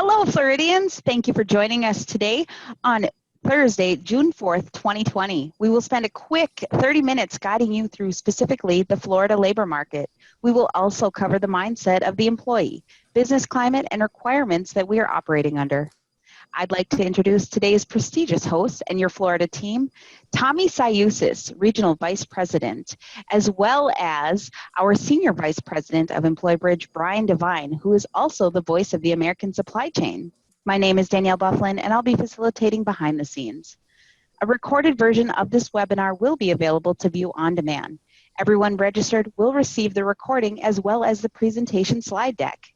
Hello, Floridians. Thank you for joining us today on Thursday, June 4th, 2020. We will spend a quick 30 minutes guiding you through specifically the Florida labor market. We will also cover the mindset of the employee, business climate, and requirements that we are operating under. I'd like to introduce today's prestigious host and your Florida team, Tommy Tsaousis, Regional Vice President, as well as our Senior Vice President of EmployBridge, Brian Devine, who is also the voice of the American supply chain. My name is Danielle Bufflin, and I'll be facilitating behind the scenes. A recorded version of this webinar will be available to view on demand. Everyone registered will receive the recording as well as the presentation slide deck.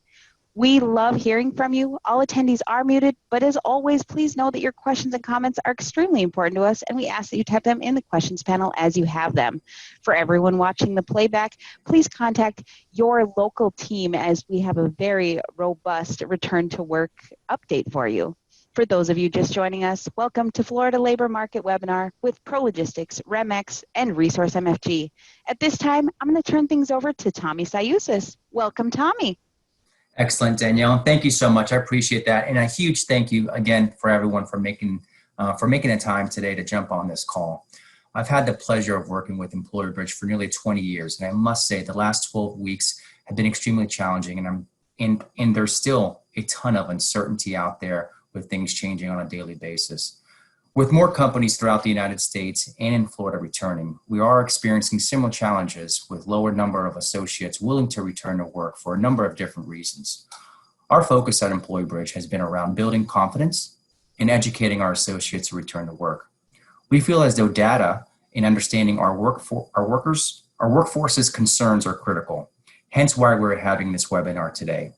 We love hearing from you. All attendees are muted, but as always, please know that your questions and comments are extremely important to us, and we ask that you type them in the questions panel as you have them. For everyone watching the playback, please contact your local team as we have a very robust return to work update for you. For those of you just joining us, welcome to Florida Labor Market Webinar with ProLogistics, REMX, and Resource MFG. At this time, I'm going to turn things over to Tommy Tsaousis. Welcome, Tommy. Excellent, Danielle. Thank you so much. I appreciate that. And a huge thank you again for everyone for making the time today to jump on this call. I've had the pleasure of working with EmployBridge for nearly 20 years. And I must say the last 12 weeks have been extremely challenging, and there's still a ton of uncertainty out there with things changing on a daily basis. With more companies throughout the United States and in Florida returning, we are experiencing similar challenges with lower number of associates willing to return to work for a number of different reasons. Our focus at EmployBridge has been around building confidence and educating our associates to return to work. We feel as though data and understanding our workforce's concerns are critical, hence why we're having this webinar today.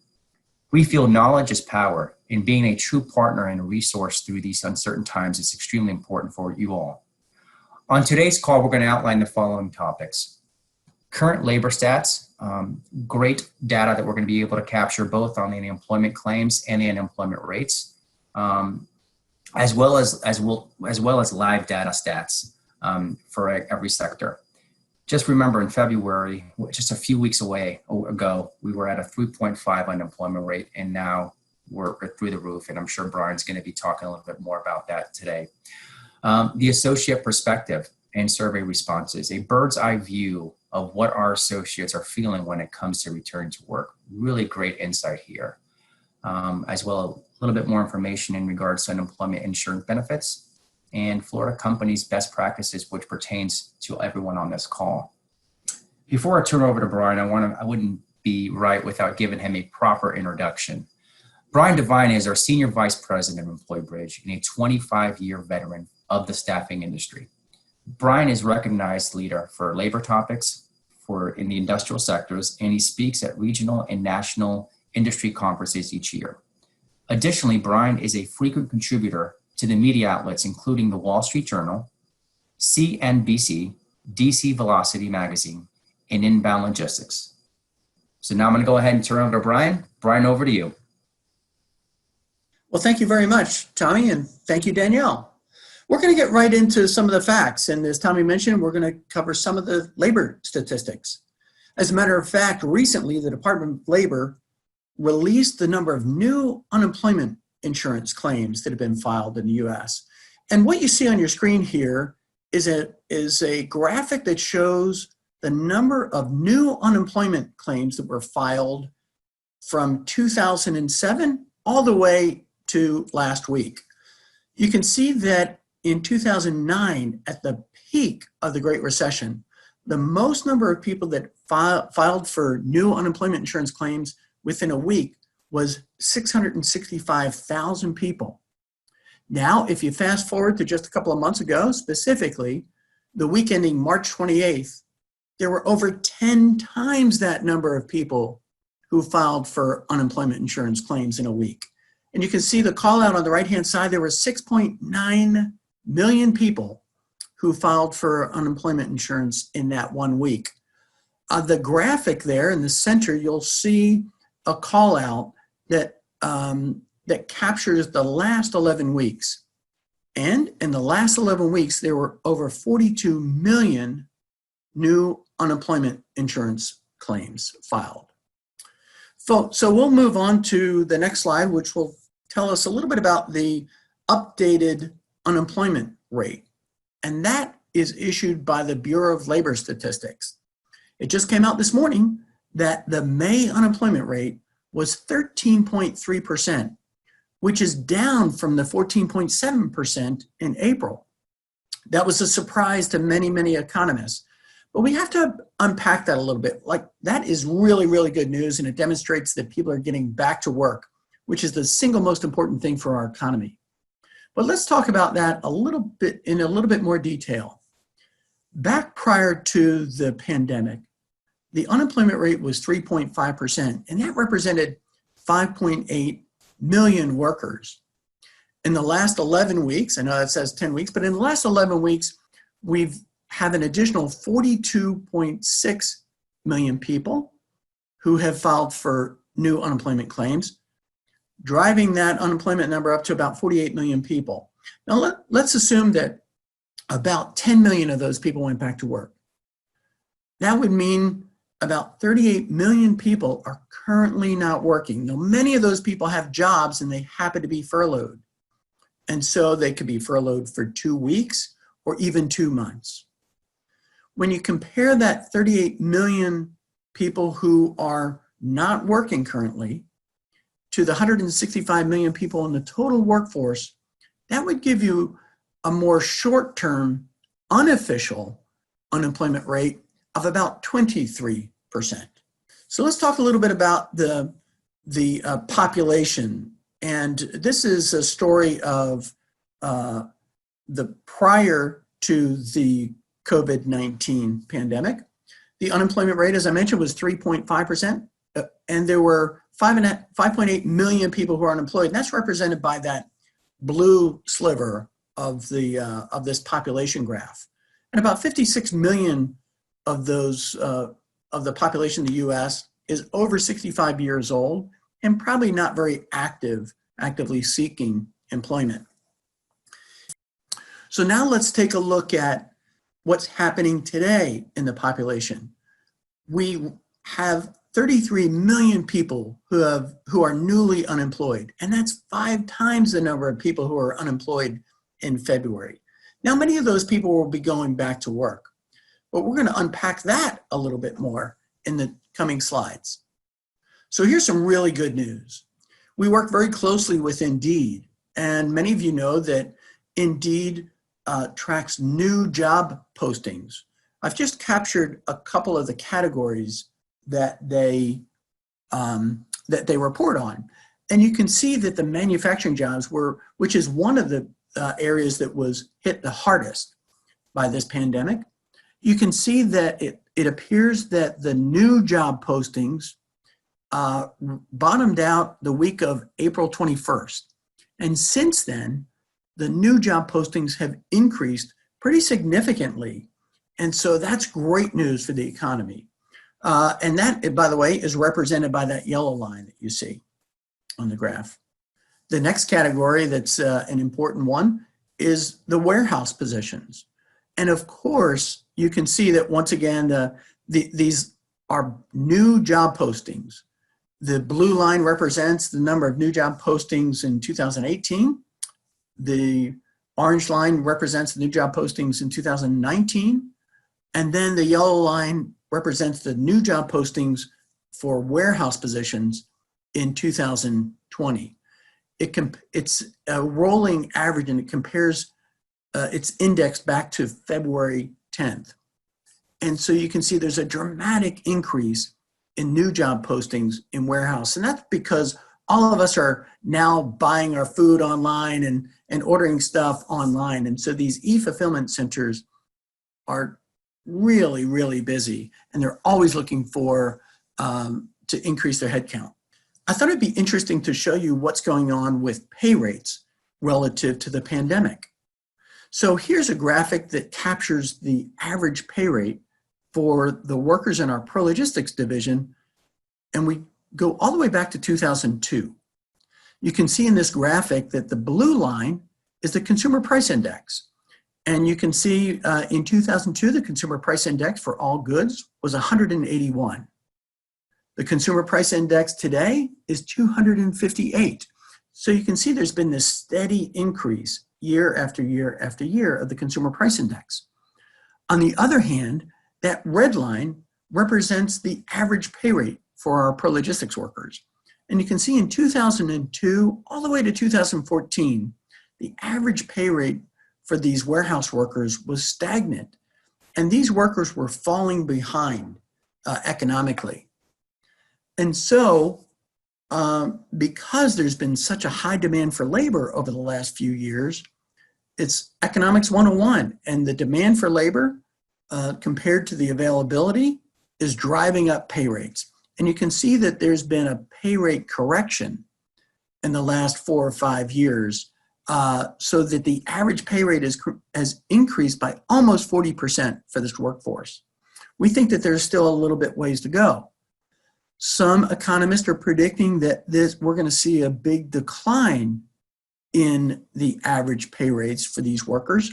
We feel knowledge is power, and being a true partner and a resource through these uncertain times is extremely important for you all. On today's call, we're going to outline the following topics. Current labor stats, great data that we're going to be able to capture both on the unemployment claims and the unemployment rates, as well as live data stats for every sector. Just remember in February, just a few weeks ago, we were at a 3.5 unemployment rate, and now we're through the roof, and I'm sure Brian's going to be talking a little bit more about that today. The associate perspective and survey responses, a bird's eye view of what our associates are feeling when it comes to returning to work. Really great insight here. As well, a little bit more information in regards to unemployment insurance benefits and Florida companies' best practices, which pertains to everyone on this call. Before I turn over to Brian, I wouldn't be right without giving him a proper introduction. Brian Devine is our Senior Vice President of EmployBridge and a 25-year veteran of the staffing industry. Brian is a recognized leader for labor topics in the industrial sectors, and he speaks at regional and national industry conferences each year. Additionally, Brian is a frequent contributor to the media outlets, including the Wall Street Journal, CNBC, DC Velocity Magazine, and Inbound Logistics. So now I'm going to go ahead and turn over to Brian. Brian, over to you. Well, thank you very much, Tommy, and thank you, Danielle. We're going to get right into some of the facts, and as Tommy mentioned, we're going to cover some of the labor statistics. As a matter of fact, recently the Department of Labor released the number of new unemployment insurance claims that have been filed in the U.S. And what you see on your screen here is a graphic that shows the number of new unemployment claims that were filed from 2007 all the way to last week. You can see that in 2009, at the peak of the Great Recession, the most number of people that filed for new unemployment insurance claims within a week was 665,000 people. Now, if you fast forward to just a couple of months ago, specifically the week ending March 28th, there were over 10 times that number of people who filed for unemployment insurance claims in a week. And you can see the call out on the right-hand side, there were 6.9 million people who filed for unemployment insurance in that 1 week. The graphic there in the center, you'll see a call out that captures the last 11 weeks. And in the last 11 weeks, there were over 42 million new unemployment insurance claims filed. So we'll move on to the next slide, which will tell us a little bit about the updated unemployment rate. And that is issued by the Bureau of Labor Statistics. It just came out this morning that the May unemployment rate was 13.3%, which is down from the 14.7% in April. That was a surprise to many, many economists. But we have to unpack that a little bit. Like, that is really, really good news, and it demonstrates that people are getting back to work, which is the single most important thing for our economy. But let's talk about that a little bit in a little bit more detail. Back prior to the pandemic, the unemployment rate was 3.5%, and that represented 5.8 million workers. In the last 11 weeks, I know that says 10 weeks, but in the last 11 weeks, we've have an additional 42.6 million people who have filed for new unemployment claims, driving that unemployment number up to about 48 million people. Now let's assume that about 10 million of those people went back to work. That would mean about 38 million people are currently not working. Now, many of those people have jobs and they happen to be furloughed. And so they could be furloughed for 2 weeks or even 2 months. When you compare that 38 million people who are not working currently to the 165 million people in the total workforce, that would give you a more short-term, unofficial unemployment rate of about 23%. So let's talk a little bit about the population. And this is a story of the prior to the COVID-19 pandemic. The unemployment rate, as I mentioned, was 3.5%, and there were 5.8 million people who are unemployed. And that's represented by that blue sliver of this population graph. And about 56 million of those of the population in the U.S. is over 65 years old and probably not very actively seeking employment. So now let's take a look at what's happening today in the population. We have 33 million people who are newly unemployed, and that's 5 times the number of people who are unemployed in February. Now, many of those people will be going back to work, but we're going to unpack that a little bit more in the coming slides. So here's some really good news. We work very closely with Indeed, and many of you know that Indeed tracks new job postings. I've just captured a couple of the categories that they report on, and you can see that the manufacturing jobs which is one of the areas that was hit the hardest by this pandemic. You can see that it appears that the new job postings bottomed out the week of April 21st, and since then, the new job postings have increased pretty significantly. And so that's great news for the economy. And that, by the way, is represented by that yellow line that you see on the graph. The next category that's an important one is the warehouse positions. And of course, you can see that once again, these are new job postings. The blue line represents the number of new job postings in 2018. The orange line represents the new job postings in 2019. And then the yellow line represents the new job postings for warehouse positions in 2020. It's a rolling average, and it compares, it's indexed back to February 10th. And so you can see there's a dramatic increase in new job postings in warehouse. And that's because all of us are now buying our food online and ordering stuff online. And so these e-fulfillment centers are really, really busy, and they're always looking for to increase their headcount. I thought it'd be interesting to show you what's going on with pay rates relative to the pandemic. So here's a graphic that captures the average pay rate for the workers in our Pro Logistics division, and we go all the way back to 2002. You can see in this graphic that the blue line is the Consumer Price Index. And you can see in 2002, the Consumer Price Index for all goods was 181. The Consumer Price Index today is 258. So you can see there's been this steady increase year after year after year of the consumer price index. On the other hand, that red line represents the average pay rate for our pro logistics workers. And you can see in 2002 all the way to 2014, the average pay rate for these warehouse workers was stagnant. And these workers were falling behind economically. And so, because there's been such a high demand for labor over the last few years, it's economics 101. And the demand for labor compared to the availability is driving up pay rates. And you can see that there's been a pay rate correction in the last 4 or 5 years, so that the average pay rate has increased by almost 40% for this workforce. We think that there's still a little bit ways to go. Some economists are predicting that we're going to see a big decline in the average pay rates for these workers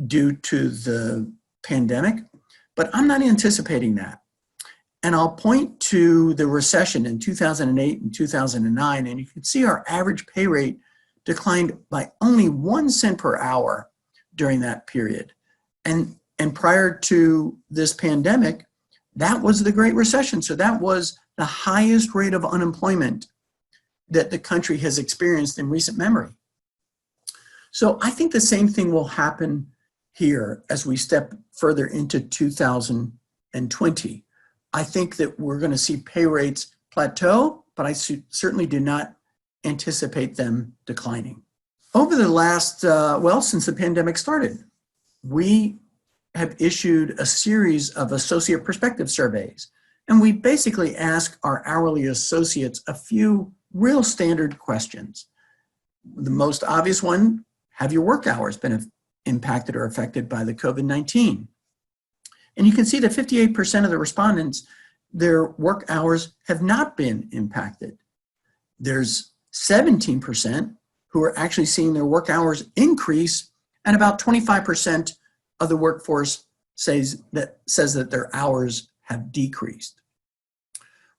due to the pandemic, but I'm not anticipating that. And I'll point to the recession in 2008 and 2009, and you can see our average pay rate declined by only 1 cent per hour during that period. And prior to this pandemic, that was the Great Recession. So that was the highest rate of unemployment that the country has experienced in recent memory. So I think the same thing will happen here as we step further into 2020. I think that we're going to see pay rates plateau, but I certainly do not anticipate them declining. Over the last, since the pandemic started, we have issued a series of associate perspective surveys, and we basically ask our hourly associates a few real standard questions. The most obvious one, have your work hours been impacted or affected by the COVID-19? And you can see that 58% of the respondents, their work hours have not been impacted. There's 17% who are actually seeing their work hours increase, and about 25% of the workforce says that their hours have decreased.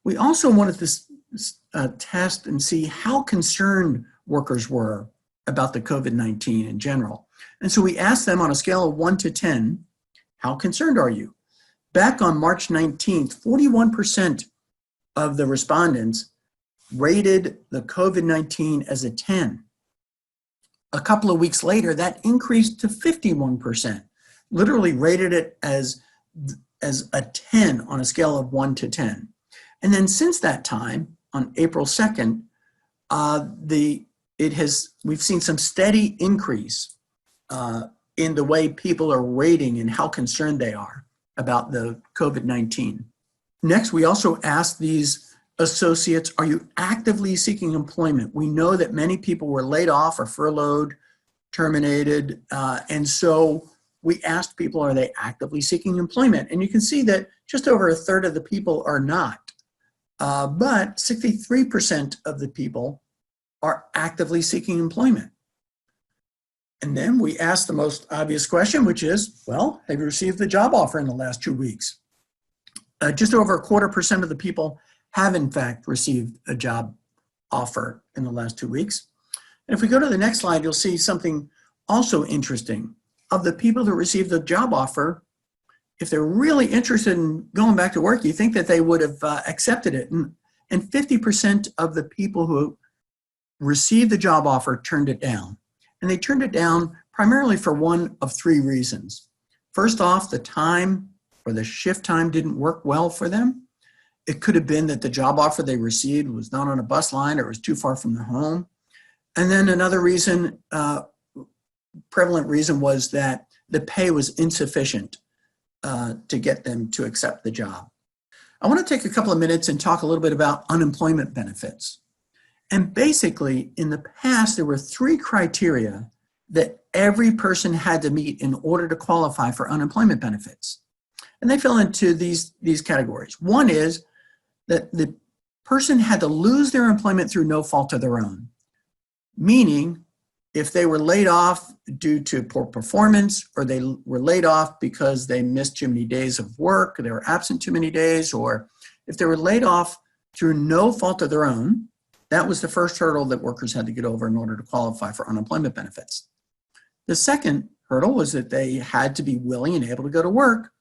We also wanted to test and see how concerned workers were about the COVID-19 in general. And so we asked them on a scale of 1 to 10, how concerned are you? Back on March 19th, 41% of the respondents rated the COVID-19 as a 10. A couple of weeks later, that increased to 51%, literally rated it as a 10 on a scale of 1 to 10. And then since that time, on April 2nd, we've seen some steady increase in the way people are rating and how concerned they are about the COVID-19. Next, we also asked these associates, are you actively seeking employment? We know that many people were laid off or furloughed, terminated, and so we asked people, are they actively seeking employment? And you can see that just over a third of the people are not, but 63% of the people are actively seeking employment. And then we asked the most obvious question, which is, well, have you received the job offer in the last 2 weeks? Just over 25% of the people have in fact received a job offer in the last 2 weeks. And if we go to the next slide, you'll see something also interesting. Of the people that received the job offer, if they're really interested in going back to work, you think that they would have accepted it. And 50% of the people who received the job offer turned it down. And they turned it down primarily for one of 3 reasons. First off, the time or the shift time didn't work well for them. It could have been that the job offer they received was not on a bus line or was too far from their home. And then another reason, prevalent reason, was that the pay was insufficient to get them to accept the job. I want to take a couple of minutes and talk a little bit about unemployment benefits. And basically, in the past, there were 3 criteria that every person had to meet in order to qualify for unemployment benefits. And they fell into these categories. One is that the person had to lose their employment through no fault of their own, meaning if they were laid off due to poor performance, or they were laid off because they missed too many days of work, or they were absent too many days, or if they were laid off through no fault of their own, That was the first hurdle that workers had to get over in order to qualify for unemployment benefits. The second hurdle was that they had to be willing and able to go to work.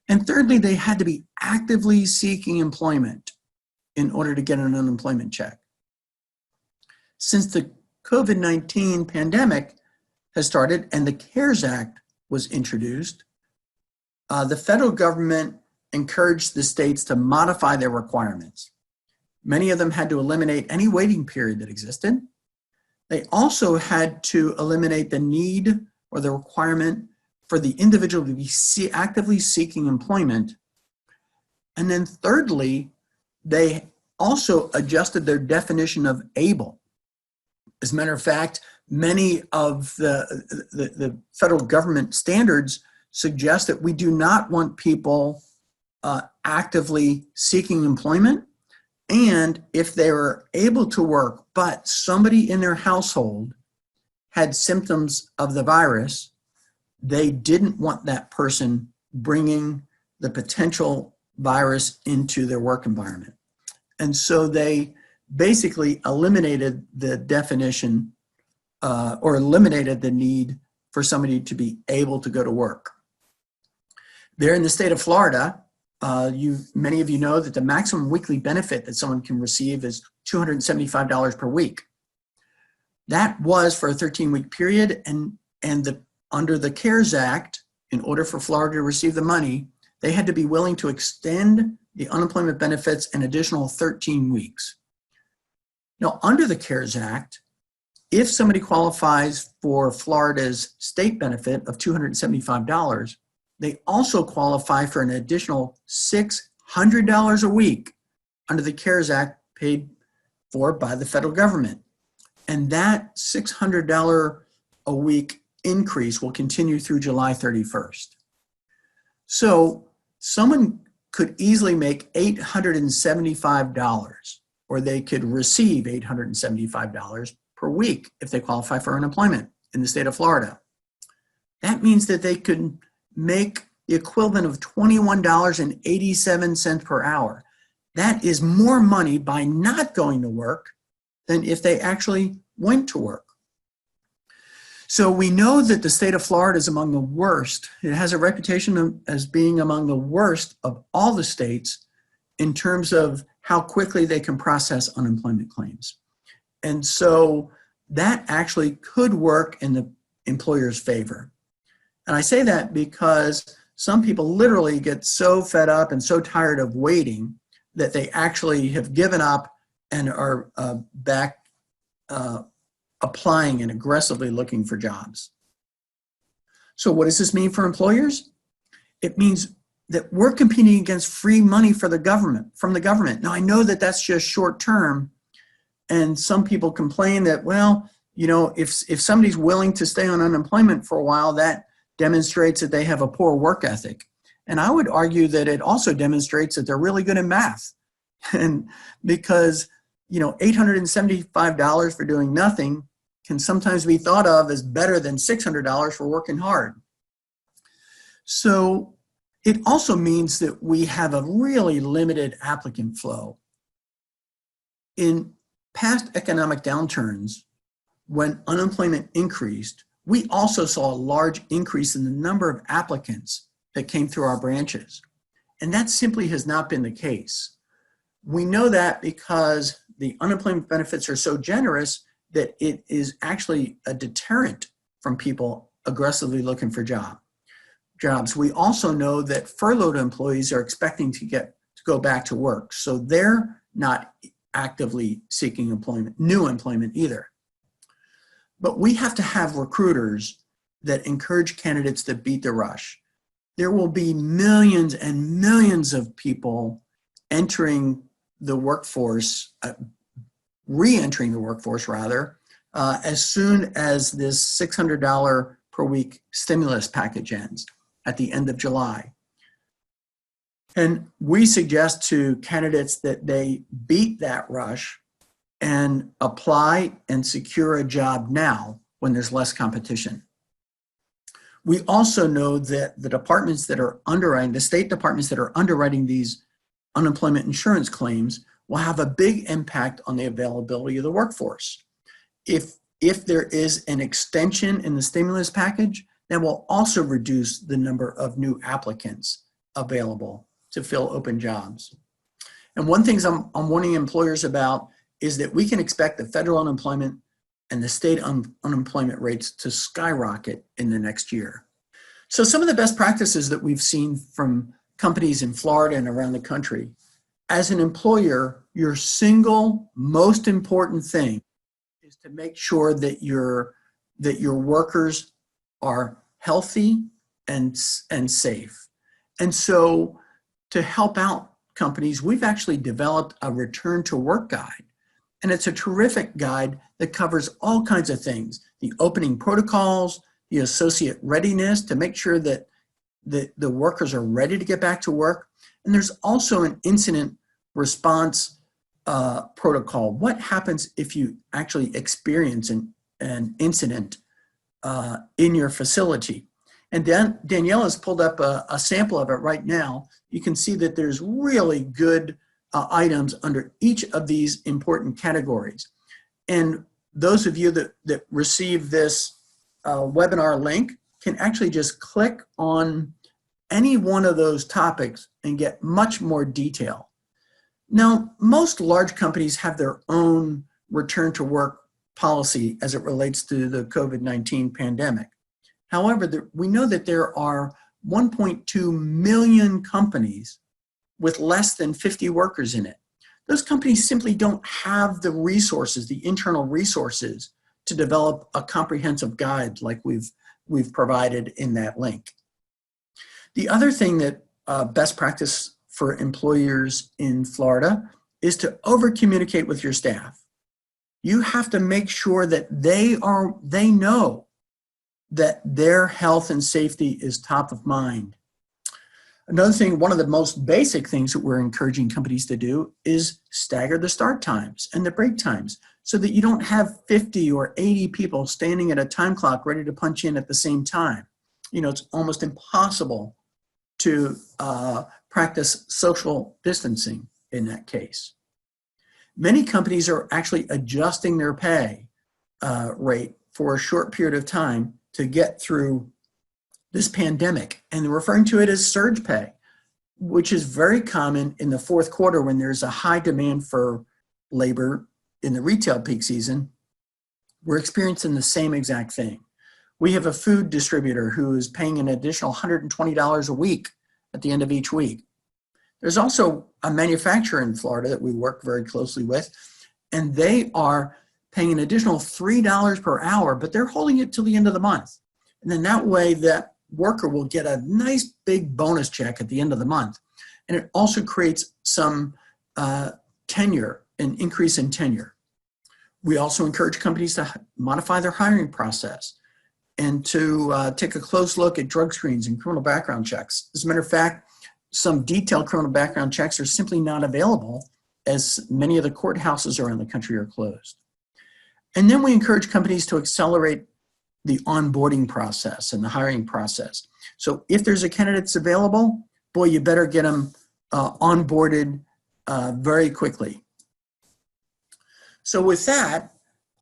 And thirdly, they had to be actively seeking employment in order to get an unemployment check. Since the COVID-19 pandemic has started and the CARES Act was introduced, the federal government encouraged the states to modify their requirements. Many of them had to eliminate any waiting period that existed. They also had to eliminate the need or the requirement for the individual to be actively seeking employment. And then thirdly, they also adjusted their definition of able. As a matter of fact, many of the federal government standards suggest that we do not want people actively seeking employment. And if they were able to work, but somebody in their household had symptoms of the virus, they didn't want that person bringing the potential virus into their work environment. And so they basically eliminated the definition or eliminated the need for somebody to be able to go to work. There in the state of Florida, many of you know that the maximum weekly benefit that someone can receive is $275 per week. That was for a 13-week period, and under the CARES Act, in order for Florida to receive the money, they had to be willing to extend the unemployment benefits an additional 13 weeks. Now, under the CARES Act, if somebody qualifies for Florida's state benefit of $275, they also qualify for an additional $600 a week under the CARES Act paid for by the federal government. And that $600 a week increase will continue through July 31st. So someone could easily make $875, or they could receive $875 per week if they qualify for unemployment in the state of Florida. That means that they could make the equivalent of $21.87 per hour. That is more money by not going to work than if they actually went to work. So we know that the state of Florida is among the worst. It has a reputation as being among the worst of all the states in terms of how quickly they can process unemployment claims. And so that actually could work in the employer's favor. And I say that because some people literally get so fed up and so tired of waiting that they actually have given up and are back applying and aggressively looking for jobs. So what does this mean for employers? It means that we're competing against free money from the government. Now, I know that that's just short term, and some people complain that, well, you know, if somebody's willing to stay on unemployment for a while, that demonstrates that they have a poor work ethic. And I would argue that it also demonstrates that they're really good at math. And because, you know, $875 for doing nothing can sometimes be thought of as better than $600 for working hard. So it also means that we have a really limited applicant flow. In past economic downturns, when unemployment increased, we also saw a large increase in the number of applicants that came through our branches. And that simply has not been the case. We know that because the unemployment benefits are so generous that it is actually a deterrent from people aggressively looking for jobs. We also know that furloughed employees are expecting to go back to work. So they're not actively seeking new employment either. But we have to have recruiters that encourage candidates to beat the rush. There will be millions and millions of people entering the workforce, re-entering the workforce rather, as soon as this $600 per week stimulus package ends at the end of July. And we suggest to candidates that they beat that rush and apply and secure a job now when there's less competition. We also know that the departments that are underwriting, the state departments that are underwriting these unemployment insurance claims will have a big impact on the availability of the workforce. If there is an extension in the stimulus package, that will also reduce the number of new applicants available to fill open jobs. And one thing I'm warning employers about is that we can expect the federal unemployment and the state unemployment rates to skyrocket in the next year. So some of the best practices that we've seen from companies in Florida and around the country, as an employer, your single most important thing is to make sure that your workers are healthy and safe. And so to help out companies, we've actually developed a return to work guide. And it's a terrific guide that covers all kinds of things, the opening protocols, the associate readiness to make sure that the workers are ready to get back to work. And there's also an incident response protocol. What happens if you actually experience an incident in your facility? And Danielle has pulled up a sample of it right now. You can see that there's really good items under each of these important categories. And those of you that receive this webinar link can actually just click on any one of those topics and get much more detail. Now, most large companies have their own return to work policy as it relates to the COVID-19 pandemic. However, we know that there are 1.2 million companies with less than 50 workers in it. Those companies simply don't have the resources, the internal resources, to develop a comprehensive guide like we've provided in that link. The other thing that best practice for employers in Florida is to over-communicate with your staff. You have to make sure that they know that their health and safety is top of mind. Another thing, one of the most basic things that we're encouraging companies to do is stagger the start times and the break times so that you don't have 50 or 80 people standing at a time clock ready to punch in at the same time. You know, it's almost impossible to practice social distancing in that case. Many companies are actually adjusting their pay rate for a short period of time to get through this pandemic, and they're referring to it as surge pay, which is very common in the fourth quarter when there's a high demand for labor in the retail peak season. We're experiencing the same exact thing. We have a food distributor who is paying an additional $120 a week at the end of each week. There's also a manufacturer in Florida that we work very closely with, and they are paying an additional $3 per hour, but they're holding it till the end of the month. And then that way that worker will get a nice big bonus check at the end of the month. And it also creates some tenure, an increase in tenure. We also encourage companies to modify their hiring process and to take a close look at drug screens and criminal background checks. As a matter of fact, some detailed criminal background checks are simply not available as many of the courthouses around the country are closed. And then we encourage companies to accelerate the onboarding process and the hiring process. So if there's a candidate that's available, boy, you better get them onboarded very quickly. So with that,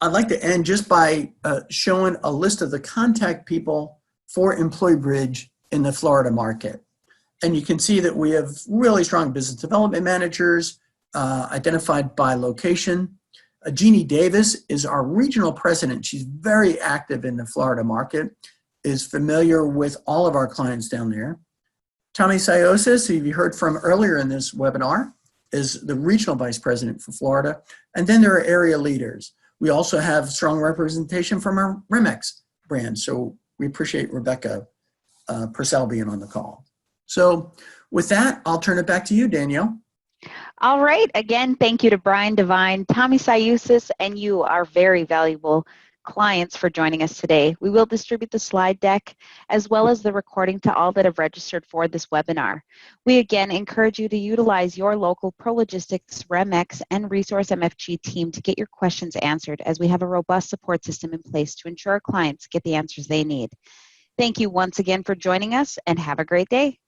I'd like to end just by showing a list of the contact people for EmployBridge in the Florida market. And you can see that we have really strong business development managers identified by location. Jeannie Davis is our regional president. She's very active in the Florida market, is familiar with all of our clients down there. Tommy Tsaousis, who you heard from earlier in this webinar, is the regional vice president for Florida. And then there are area leaders. We also have strong representation from our Remex brand. So we appreciate Rebecca Purcell being on the call. So with that, I'll turn it back to you, Danielle. All right. Again, thank you to Brian, Devine, Tommy Tsaousis, and you, our very valuable clients, for joining us today. We will distribute the slide deck as well as the recording to all that have registered for this webinar. We again encourage you to utilize your local ProLogistics, Remex, and Resource MFG team to get your questions answered, as we have a robust support system in place to ensure our clients get the answers they need. Thank you once again for joining us, and have a great day.